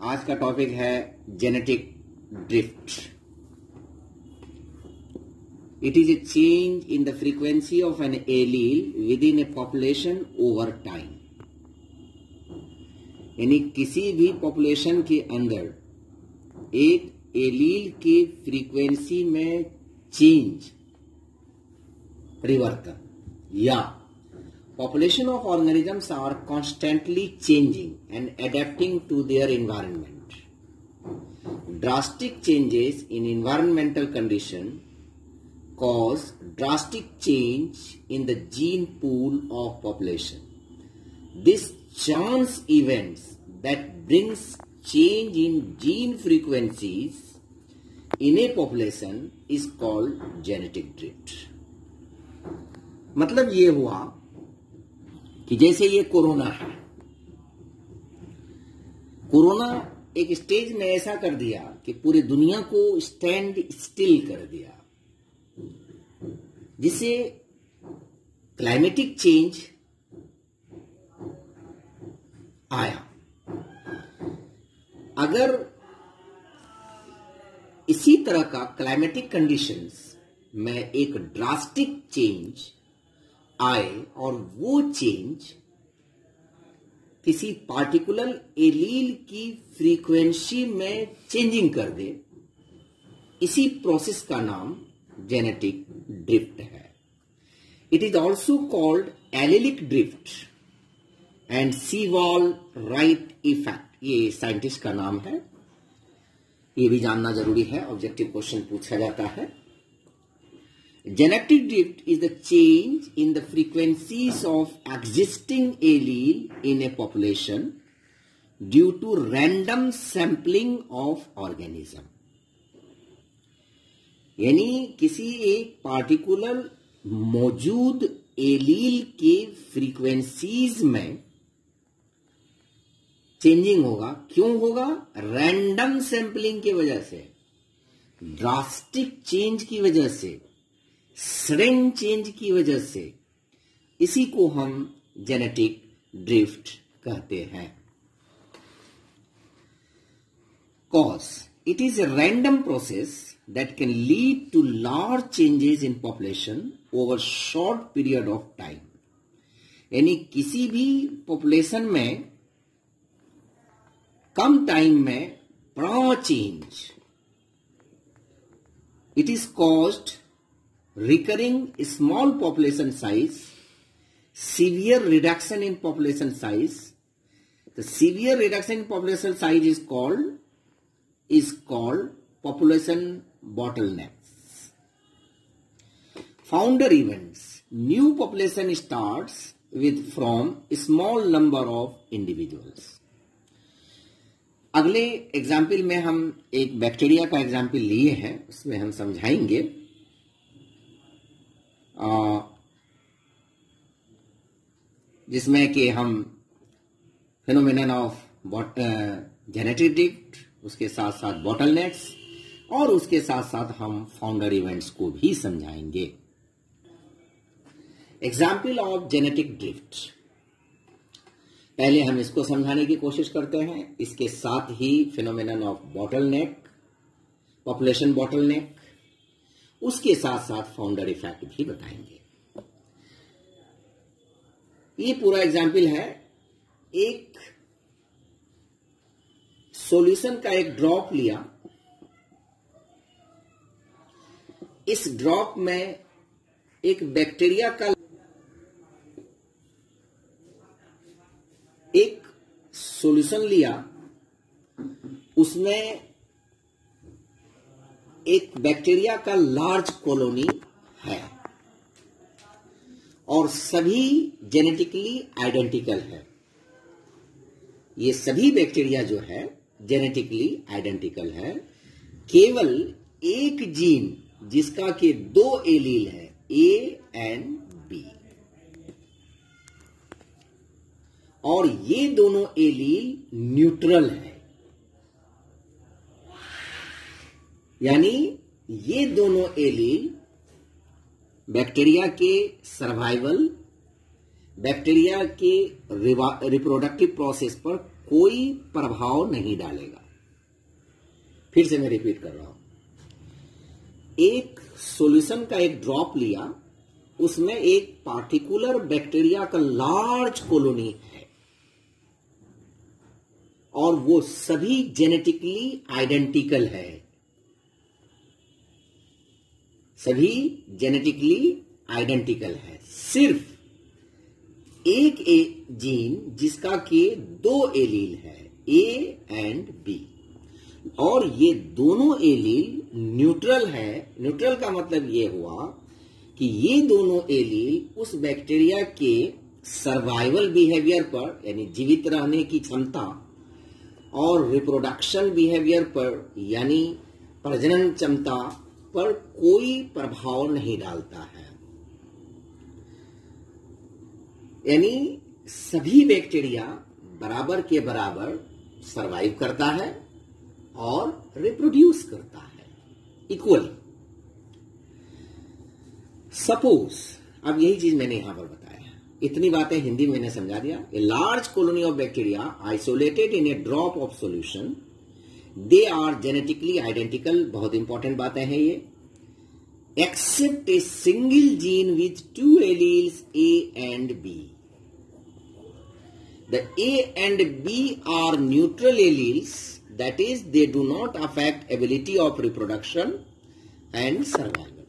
आज का टॉपिक है genetic drift. It is a change in the frequency of an allele within a population over time. यानी किसी भी population के अंदर एक एलील के फ्रीक्वेंसी में चेंज, परिवर्तन, या population of organisms are constantly changing and adapting to their environment. Drastic changes in environmental condition cause drastic change in the gene pool of population. This chance events that brings change in gene frequencies in a population is called genetic drift. मतलब ये हुआ कि जैसे ये corona है, corona एक stage में ऐसा कर दिया कि पूरी दुनिया को स्टैंड स्टिल कर दिया, जिससे क्लाइमेटिक चेंज आया। अगर इसी तरह का क्लाइमेटिक कंडीशंस में एक ड्रास्टिक चेंज आए और वो चेंज किसी पार्टिकुलर एलील की फ्रीक्वेंसी में चेंजिंग कर दे, इसी प्रोसेस का नाम जेनेटिक ड्रिफ्ट है। It is also called allelic drift and Sewall Wright effect. ये साइंटिस्ट का नाम है, ये भी जानना जरूरी है, ऑब्जेक्टिव क्वेश्चन पूछा जाता है। Genetic drift is the change in the frequencies of existing allele in a population due to random sampling of organism। यानी किसी एक पार्टिकुलर मौजूद एलील के फ्रीक्वेंसीज में चेंजिंग होगा। क्यों होगा? रैंडम सैंपलिंग की वजह से, ड्रास्टिक चेंज की वजह से, सडन चेंज की वजह से। इसी को हम जेनेटिक ड्रिफ्ट कहते हैं। Cause it is a random process that can lead to large changes in population over short period of time. यानी किसी भी पॉपुलेशन में कम टाइम में बड़ा change. It is caused recurring small population size, severe reduction in population size. The severe reduction in population size is called population bottlenecks. Founder events. New population starts with from a small number of individuals. अगले example में हम एक bacteria का example लिए हैं, उसमें हम समझाएंगे जिसमें कि हम फिनोमेनन ऑफ जेनेटिक ड्रिफ्ट, उसके साथ साथ बॉटलनेक्स और उसके साथ साथ हम फाउंडर इवेंट्स को भी समझाएंगे। Example of genetic drift. पहले हम इसको समझाने की कोशिश करते हैं, इसके साथ ही phenomenon of bottleneck, population bottleneck, उसके साथ साथ फाउंडर इफेक्ट भी बताएंगे। ये पूरा एग्जाम्पल है, एक सॉल्यूशन का एक ड्रॉप लिया, इस ड्रॉप में एक बैक्टीरिया का एक सॉल्यूशन लिया, उसमें एक बैक्टीरिया का लार्ज कॉलोनी है और सभी जेनेटिकली आइडेंटिकल है। ये सभी बैक्टीरिया जो है जेनेटिकली आइडेंटिकल है। केवल एक जीन जिसका के दो एलील है, ए एंड बी, और ये दोनों एलील न्यूट्रल है। यानी ये दोनों एलील बैक्टीरिया के सर्वाइवल, बैक्टीरिया के रिप्रोडक्टिव प्रोसेस पर कोई प्रभाव नहीं डालेगा। फिर से मैं रिपीट कर रहा हूं, एक सॉल्यूशन का एक ड्रॉप लिया, उसमें एक पार्टिकुलर बैक्टीरिया का लार्ज कॉलोनी है और वो सभी जेनेटिकली आइडेंटिकल है, सभी जेनेटिकली आइडेंटिकल है। सिर्फ एक जीन जिसका कि 2 एलील है, ए एंड बी, और ये दोनों एलील न्यूट्रल है। न्यूट्रल का मतलब ये हुआ कि ये दोनों एलील उस बैक्टीरिया के सर्वाइवल बिहेवियर पर, यानी जीवित रहने की क्षमता, और रिप्रोडक्शन बिहेवियर पर, यानी प्रजनन क्षमता पर कोई प्रभाव नहीं डालता है। यानी सभी बैक्टीरिया बराबर के बराबर सरवाइव करता है और रिप्रोड्यूस करता है इक्वली। सपोज, अब यही चीज मैंने यहां पर बताया, इतनी बातें हिंदी में मैंने समझा दिया। A large colony of bacteria isolated in a drop of solution, they are genetically identical, बहुत इंपॉर्टेंट बातें हैं ये, except a single gene with 2 alleles A and B. The A and B are neutral alleles, that is, they do not affect ability of reproduction and survival.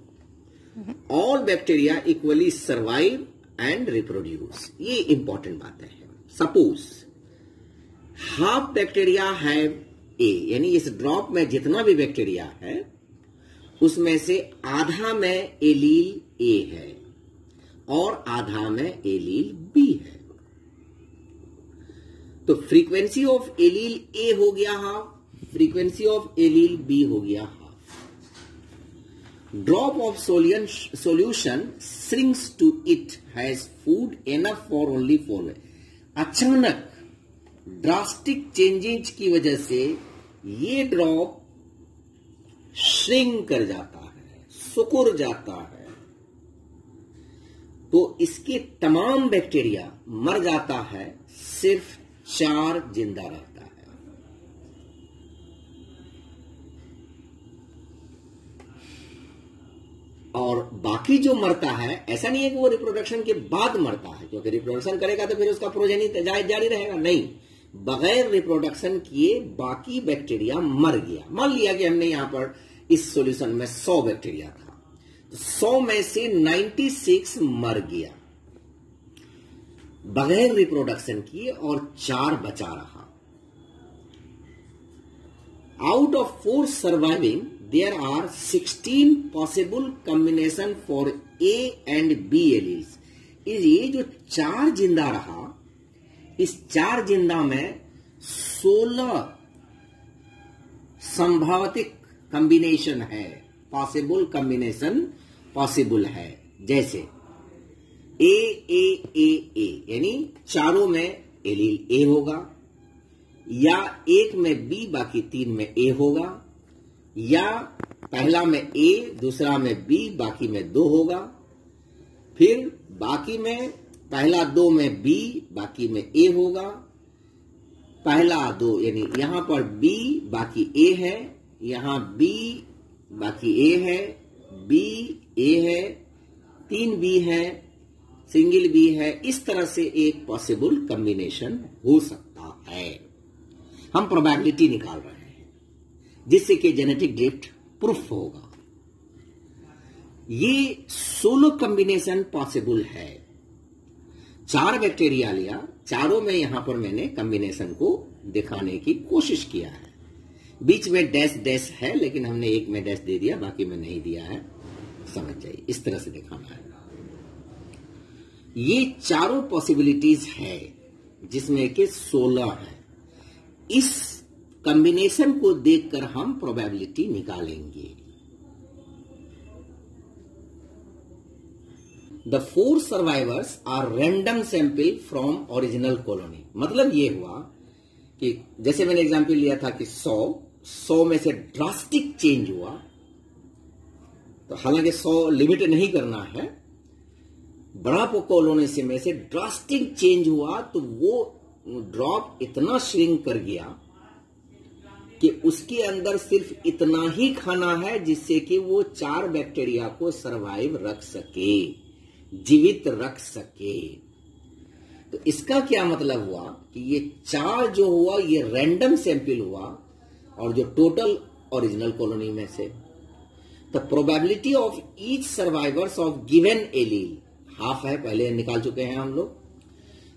All bacteria equally survive and reproduce. ये important बातें हैं। Suppose half bacteria have A, यानी इस drop में जितना भी bacteria है उसमें से आधा में एलील A है और आधा में एलील B है, तो फ्रीक्वेंसी ऑफ एलील ए हो गया half, frequency of allele B हो गया half. Drop of solution shrinks to it has food enough for only 4। अचानक ड्रास्टिक चेंजेस की वजह से ये ड्रॉप श्रिंक कर जाता है, सुकुड़ जाता है, तो इसके तमाम बैक्टीरिया मर जाता है, सिर्फ 4 जिंदा रहता है। और बाकी जो मरता है, ऐसा नहीं है कि वो रिप्रोडक्शन के बाद मरता है, क्योंकि रिप्रोडक्शन करेगा तो फिर उसका प्रोजेनी जारी रहेगा, नहीं, बगैर रिप्रोडक्शन किए बाकी बैक्टीरिया मर गया। मान लिया कि हमने यहां पर इस सॉल्यूशन में 100 बैक्टीरिया था, तो 100 में से 96 मर गया बगैर रिप्रोडक्शन किए और 4 बचा रहा। Out of 4 surviving there are 16 possible combination for A and B alleles. ये जो 4 जिंदा रहा, इस 4 जिंदा में 16 संभावित कॉम्बिनेशन है, पॉसिबल कॉम्बिनेशन पॉसिबल है। जैसे ए ए ए ए, यानी चारों में एलील ए होगा, या एक में बी बाकी 3 में ए होगा, या पहला में ए दूसरा में बी बाकी में 2 होगा, फिर बाकी में पहला 2 में बी बाकी में ए होगा, पहला 2 यानी यहां पर बी बाकी ए है, यहां बी बाकी ए है, बी ए है, 3 बी है, सिंगल बी है। इस तरह से एक पॉसिबल कॉम्बिनेशन हो सकता है। हम प्रोबेबिलिटी निकाल रहे हैं जिससे कि जेनेटिक ड्रिफ्ट प्रूफ होगा। ये 16 कॉम्बिनेशन पॉसिबल है। 4 बैक्टीरिया लिया, चारों में यहां पर मैंने कॉम्बिनेशन को दिखाने की कोशिश किया है। बीच में डैश डैश है, लेकिन हमने एक में डैश दे दिया, बाकी में नहीं दिया है, समझ जाइए, इस तरह से दिखाना है। ये चारों पॉसिबिलिटीज है जिसमें के 16 है। इस कॉम्बिनेशन को देखकर हम प्रोबेबिलिटी निकालेंगे। The 4 survivors are random sample from original colony. मतलब ये हुआ कि जैसे मैंने एग्जांपल लिया था कि 100 में से ड्रास्टिक चेंज हुआ, तो हालांकि 100 लिमिट नहीं करना है, बड़ा कॉलोनी से में से ड्रास्टिक चेंज हुआ, तो वो ड्रॉप इतना श्रिंक कर गया कि उसके अंदर सिर्फ इतना ही खाना है जिससे कि वो 4 बैक्टीरिया को सरवाइव रख सके, जीवित रख सके। तो इसका क्या मतलब हुआ कि ये 4 जो हुआ ये रैंडम सैंपल हुआ और जो टोटल ओरिजिनल कॉलोनी में से the probability of each survivors of given allele half है, पहले निकाल चुके हैं हम लोग।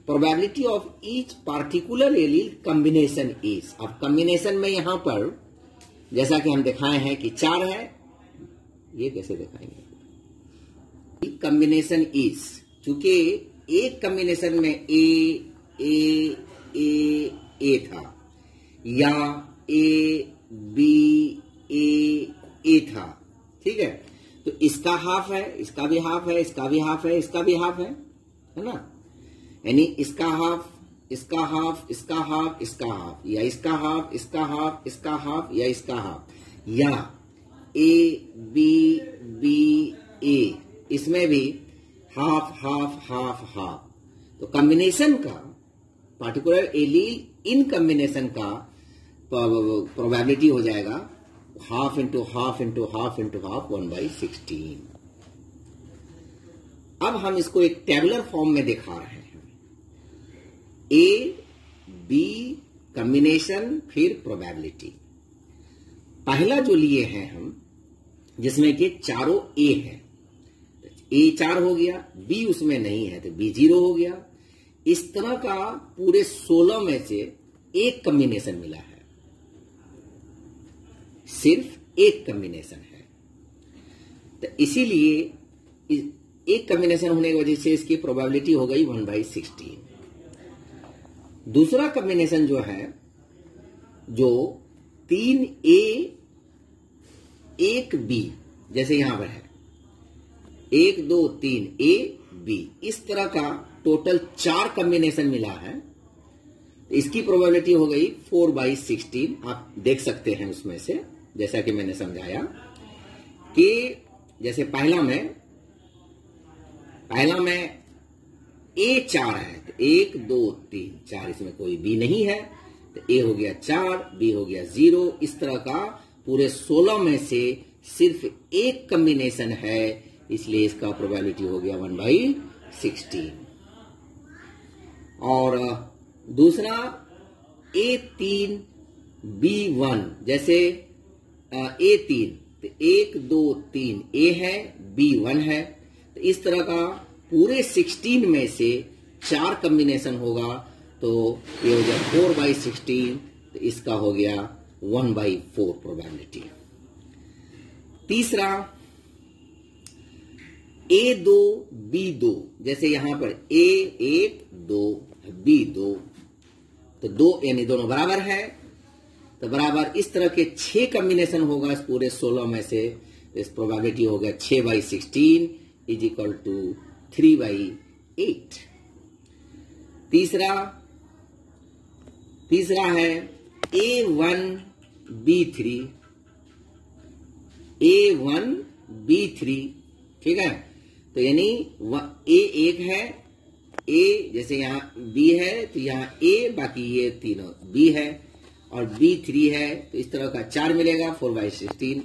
Probability of each particular allele combination is, अब कॉम्बिनेशन में यहां पर जैसा कि हम दिखाए हैं कि 4 है, ये कैसे दिखाएंगे? कॉम्बिनेशन इज, चूंकि एक कॉम्बिनेशन में ए था या ए था, ठीक है, तो इसका हाफ है, इसका भी हाफ है, इसका भी हाफ है, इसका भी हाफ है ना, यानी इसका हाफ, इसका हाफ, इसका हाफ, इसका हाफ, या इसका हाफ, इसका हाफ, इसका हाफ, या इसका हाफ, या बी ए, इसमें भी हाफ हाफ हाफ हाफ। तो कॉम्बिनेशन का पार्टिकुलर एलील इन कॉम्बिनेशन का प्रोबेबिलिटी हो जाएगा half into half into half into half 1/16। अब हम इसको एक टेबुलर फॉर्म में दिखा रहे हैं, ए बी कॉम्बिनेशन फिर प्रोबेबिलिटी। पहला जो लिए हैं हम जिसमें कि चारों ए है, ए 4 हो गया, बी उसमें नहीं है तो बी 0 हो गया। इस तरह का पूरे 16 में से एक कॉम्बिनेशन मिला है, सिर्फ एक कॉम्बिनेशन है, तो इसीलिए एक कॉम्बिनेशन होने की वजह से इसकी प्रोबेबिलिटी हो गई 1/16। दूसरा कॉम्बिनेशन जो है, जो 3A 1B, जैसे यहां पर है 1 2 3 A B, इस तरह का टोटल 4 कॉम्बिनेशन मिला है, तो इसकी प्रोबेबिलिटी हो गई 4/16। आप देख सकते हैं उसमें से, जैसा कि मैंने समझाया कि जैसे पहला में A 4 है, तो 1 2 3 4, इसमें कोई B नहीं है, तो A हो गया 4, B हो गया 0। इस तरह का पूरे 16 में से सिर्फ एक कॉम्बिनेशन है, इसलिए इसका प्रोबेबिलिटी हो गया 1/16। और दूसरा A3 B1, जैसे A3 तो 1 2 3 A है, B1 है, तो इस तरह का पूरे 16 में से 4 कॉम्बिनेशन होगा, तो ये हो गया 4/16, तो इसका हो गया 1/4 प्रोबेबिलिटी। तीसरा A2 B2, जैसे यहां पर A1 2 B2, तो 2 यानी दोनों बराबर है, तो बराबर इस तरह के 6 कॉम्बिनेशन होगा इस पूरे 16 में से, तो इस प्रोबेबिलिटी हो गया 6/16 इज इक्वल टू 3/8। तीसरा है A1 B3, A1 B3, ठीक है, तो यानी A 1 है, A जैसे यहां B है तो यहां A, बाकी ये तीनों B है, और B3 है, तो इस तरह का 4 मिलेगा 4/16।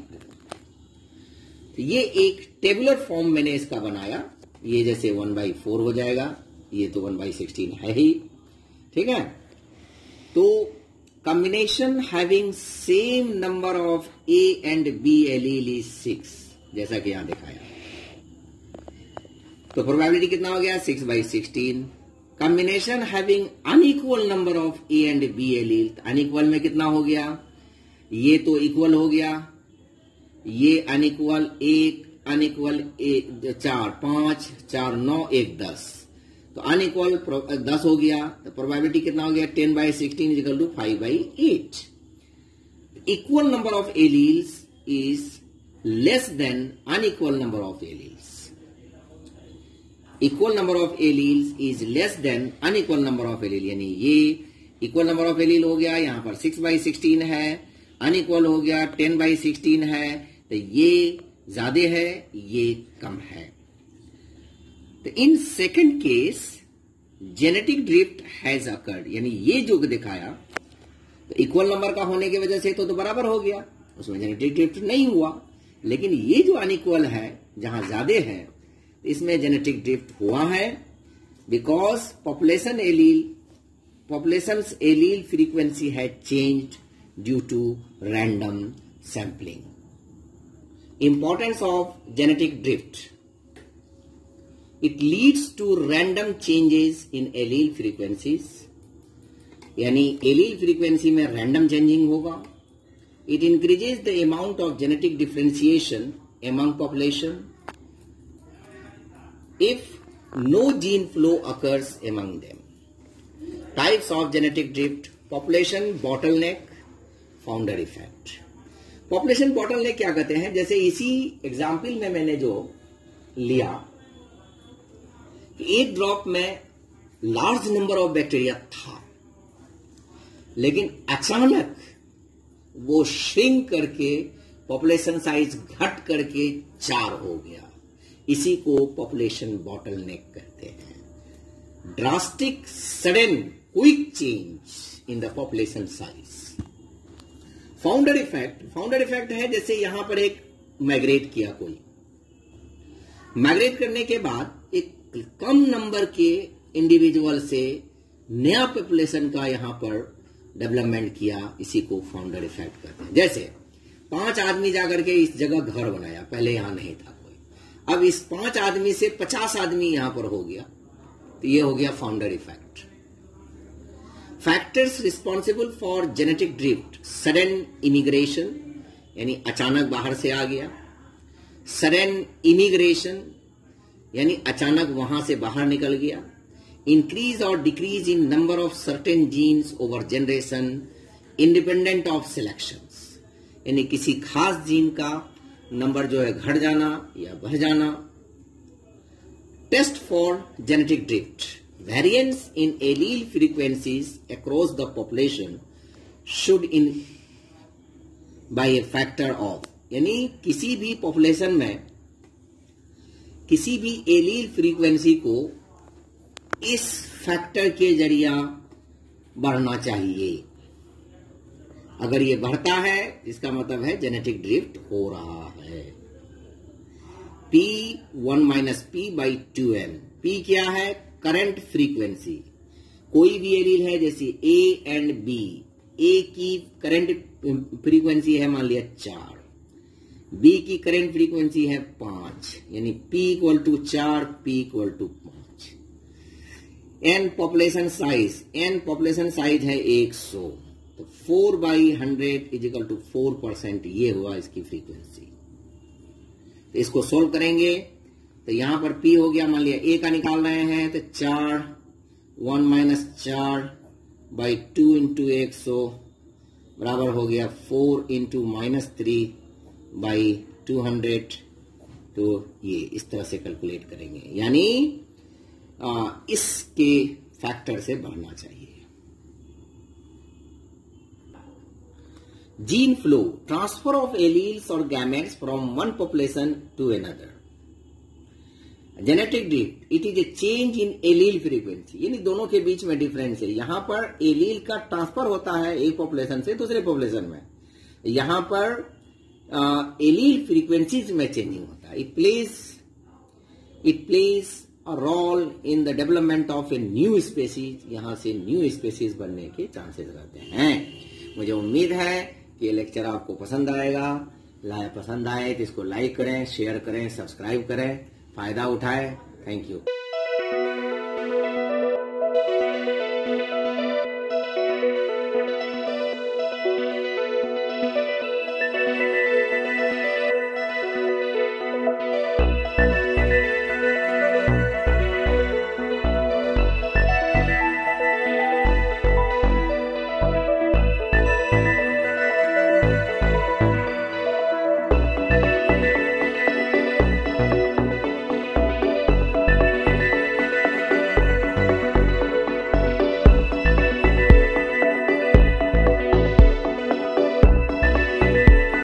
तो ये एक टेबुलर फॉर्म मैंने इसका बनाया, ये जैसे 1/4 हो जाएगा, ये तो 1/16 है ही, ठीक है। तो combination having same number of A and B allele is 6, जैसा कि यहां दिखाया, तो प्रोबेबिलिटी कितना हो गया 6/16। Combination having unequal number of A and B allele, unequal में कितना हो गया, ये तो इक्वल हो गया, ये अनइक्वल 1 अनइक्वल 4 5 4 9 1 10, तो अनइक्वल 10 हो गया, तो प्रोबेबिलिटी कितना हो गया 10/16 is equal to 5/8। Equal number of alleles is less than unequal number of alleles. Equal number of alleles is less than unequal number of allele, यानी ये इक्वल नंबर ऑफ एलील हो गया, यहां पर 6/16 है, अनइक्वल हो गया 10/16 है, तो ये ज्यादा है, ये कम है। तो in second case genetic drift has occurred, यानी ये जो दिखाया तो इक्वल नंबर का होने की वजह से तो बराबर हो गया, उसमें जेनेटिक ड्रिफ्ट नहीं हुआ। लेकिन ये जो अनइक्वल है, जहां ज्यादा है, इसमें जेनेटिक ड्रिफ्ट हुआ है, because population's allele frequency had changed due to random sampling. Importance of genetic drift. It leads to random changes in allele frequencies, यानी allele frequency में random changing होगा. It increases the amount of genetic differentiation among population if no gene flow occurs among them. Types of genetic drift: population bottleneck, founder effect. Population bottleneck क्या कहते हैं? जैसे इसी example में मैंने जो लिया कि एक ड्रॉप में लार्ज नंबर ऑफ बैक्टीरिया था, लेकिन अचानक वो श्रिंक करके पॉपुलेशन साइज घट करके 4 हो गया। इसी को पॉपुलेशन बॉटलनेक कहते हैं। Drastic sudden quick change in the population size. Founder effect है जैसे यहां पर एक माइग्रेट किया, कोई माइग्रेट करने के बाद एक कम नंबर के इंडिविजुअल से नया पॉपुलेशन का यहां पर डेवलपमेंट किया, इसी को फाउंडर इफेक्ट कहते हैं। जैसे 5 आदमी जाकर के इस जगह घर बनाया, पहले यहां नहीं था कोई, अब इस 5 आदमी से 50 आदमी यहां पर हो गया, तो ये हो गया founder effect. Factors responsible for genetic drift: sudden immigration, यानी अचानक बाहर से आ गया, सडन इमिग्रेशन यानी अचानक वहां से बाहर निकल गया, इंक्रीज और decrease in number of certain jeans over generation independent of selections, यानी किसी खास जीन का नंबर जो है घट जाना या बढ़ जाना। Test for genetic drift: variance in allele frequencies across the population should in by a factor of, यानी किसी भी पॉपुलेशन में किसी भी एलील फ्रीक्वेंसी को इस फैक्टर के जरिया बढ़ना चाहिए। अगर ये बढ़ता है इसका मतलब है जेनेटिक ड्रिफ्ट हो रहा है। P1 - P/2n। P क्या है? Current frequency. कोई भी एलील है जैसे A एंड B, A की करंट फ्रीक्वेंसी है मान लिया 4, B की करंट फ्रीक्वेंसी है 5, यानी P = 4, P = 5। N population size है 100, तो 4/100 = 4%, ये हुआ इसकी फ्रीक्वेंसी। तो इसको सोल्व करेंगे तो यहां पर P हो गया, मान लिया A का निकाल रहे हैं तो 4, 1 - 4/2 × 100 बराबर हो गया 4 × -3/200। तो ये इस तरह से कैलकुलेट करेंगे, यानी इसके फैक्टर से बढ़ना चाहिए। Gene flow: transfer of alleles और gametes from one population to another. Genetic drift: it is a change in allele frequency, यानी दोनों के बीच में डिफरेंस है। यहां पर एलील का ट्रांसफर होता है एक पॉपुलेशन से दूसरे पॉपुलेशन में, यहां पर एलील फ्रीक्वेंसीज में चेंजिंग होता है। It plays a role in the development of a new species, यहां से न्यू स्पेसीज बनने के चांसेस रहते हैं। मुझे उम्मीद है कि ये लेक्चर आपको पसंद आएगा। पसंद आए तो इसको लाइक करें, शेयर करें, सब्सक्राइब करें, फायदा उठाएं। Thank you.